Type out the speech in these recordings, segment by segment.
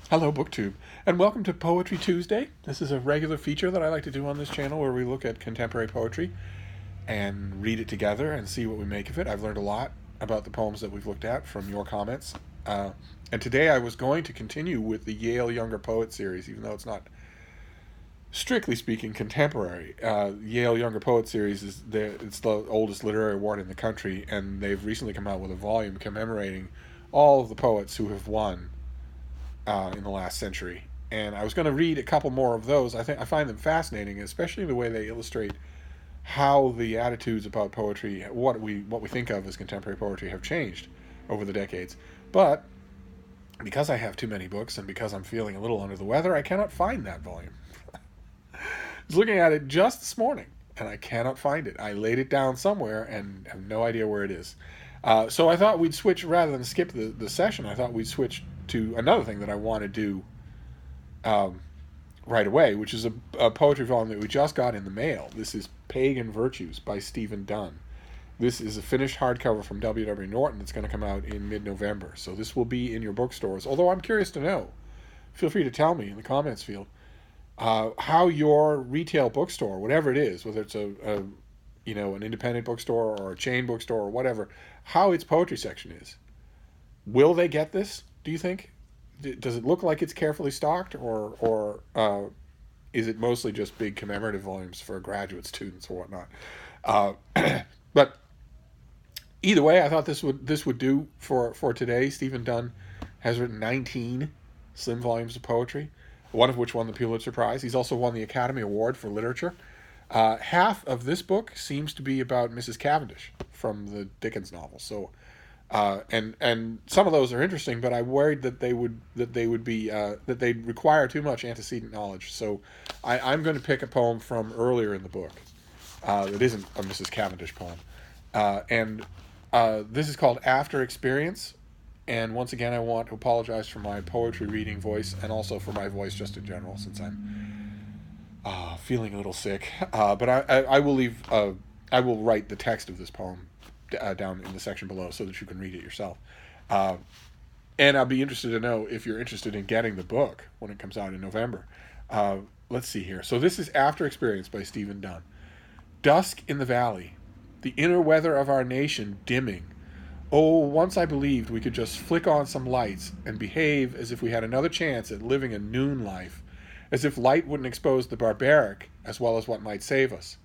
Hello, BookTube, and welcome to Poetry Tuesday. This is a regular feature that I like to do on this channel where we look at contemporary poetry and read it together and see what we make of it. I've learned a lot about the poems that we've looked at from your comments. And today I was going to continue with the Yale Younger Poet series, even though it's not, strictly speaking, contemporary. Yale Younger Poet series it's the oldest literary award in the country, and they've recently come out with a volume commemorating all of the poets who have won in the last century. And I was going to read a couple more of those. I find them fascinating, especially the way they illustrate how the attitudes about poetry, what we think of as contemporary poetry, have changed over the decades. But because I have too many books and because I'm feeling a little under the weather, I cannot find that volume. I was looking at it just this morning, and I cannot find it. I laid it down somewhere and have no idea where it is. So I thought we'd switch, rather than skip the session, I thought we'd switch to another thing that I want to do right away, which is a poetry volume that we just got in the mail. This is Pagan Virtues by Stephen Dunn. This is a finished hardcover from W.W. Norton that's going to come out in mid-November. So this will be in your bookstores. Although I'm curious to know, feel free to tell me in the comments field, how your retail bookstore, whatever it is, whether it's an independent bookstore or a chain bookstore or whatever, how its poetry section is. Will they get this, do you think? Does it look like it's carefully stocked, or is it mostly just big commemorative volumes for graduate students or whatnot? But either way, I thought this would do for today. Stephen Dunn has written 19 slim volumes of poetry, one of which won the Pulitzer Prize. He's also won the Academy Award for Literature. Half of this book seems to be about Mrs. Cavendish from the Dickens novel. So, and some of those are interesting, but I worried that they'd require too much antecedent knowledge. So, I'm going to pick a poem from earlier in the book that isn't a Mrs. Cavendish poem, and this is called After Experience. And once again, I want to apologize for my poetry reading voice and also for my voice just in general, since I'm feeling a little sick. But I will write the text of this poem down in the section below so that you can read it yourself. And I'll be interested to know if you're interested in getting the book when it comes out in November. Let's see here. So this is After Experience by Stephen Dunn. Dusk in the valley, the inner weather of our nation dimming. Oh, once I believed we could just flick on some lights and behave as if we had another chance at living a noon life, as if light wouldn't expose the barbaric as well as what might save us.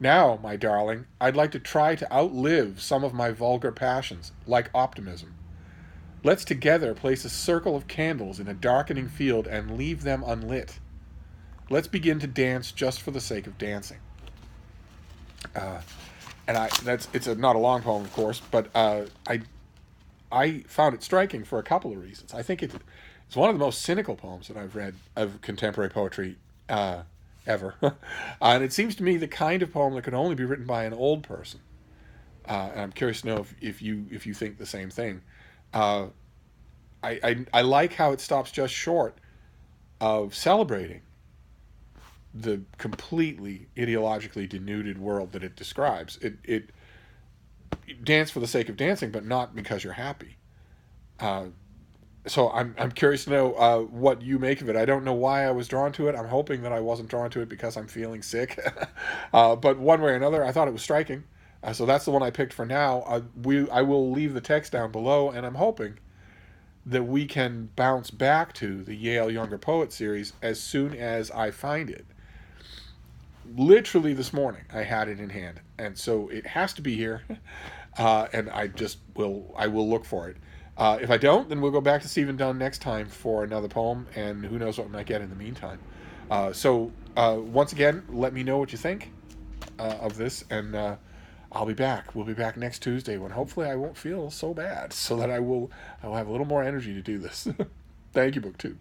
Now, my darling, I'd like to try to outlive some of my vulgar passions, like optimism. Let's together place a circle of candles in a darkening field and leave them unlit. Let's begin to dance just for the sake of dancing. It's not a long poem, of course, but I found it striking for a couple of reasons. I think it's one of the most cynical poems that I've read of contemporary poetry ever, and it seems to me the kind of poem that could only be written by an old person. And I'm curious to know if you think the same thing. I like how it stops just short of celebrating the completely ideologically denuded world that it describes. It dance for the sake of dancing, but not because you're happy. So I'm curious to know what you make of it. I don't know why I was drawn to it. I'm hoping that I wasn't drawn to it because I'm feeling sick. But one way or another, I thought it was striking. So that's the one I picked for now. I will leave the text down below, and I'm hoping that we can bounce back to the Yale Younger Poet series as soon as I find it. Literally this morning, I had it in hand, and so it has to be here, and I will look for it. If I don't, then we'll go back to Stephen Dunn next time for another poem, and who knows what we might get in the meantime. So once again, let me know what you think of this, and I'll be back. We'll be back next Tuesday when hopefully I won't feel so bad, so that I will have a little more energy to do this. Thank you, BookTube.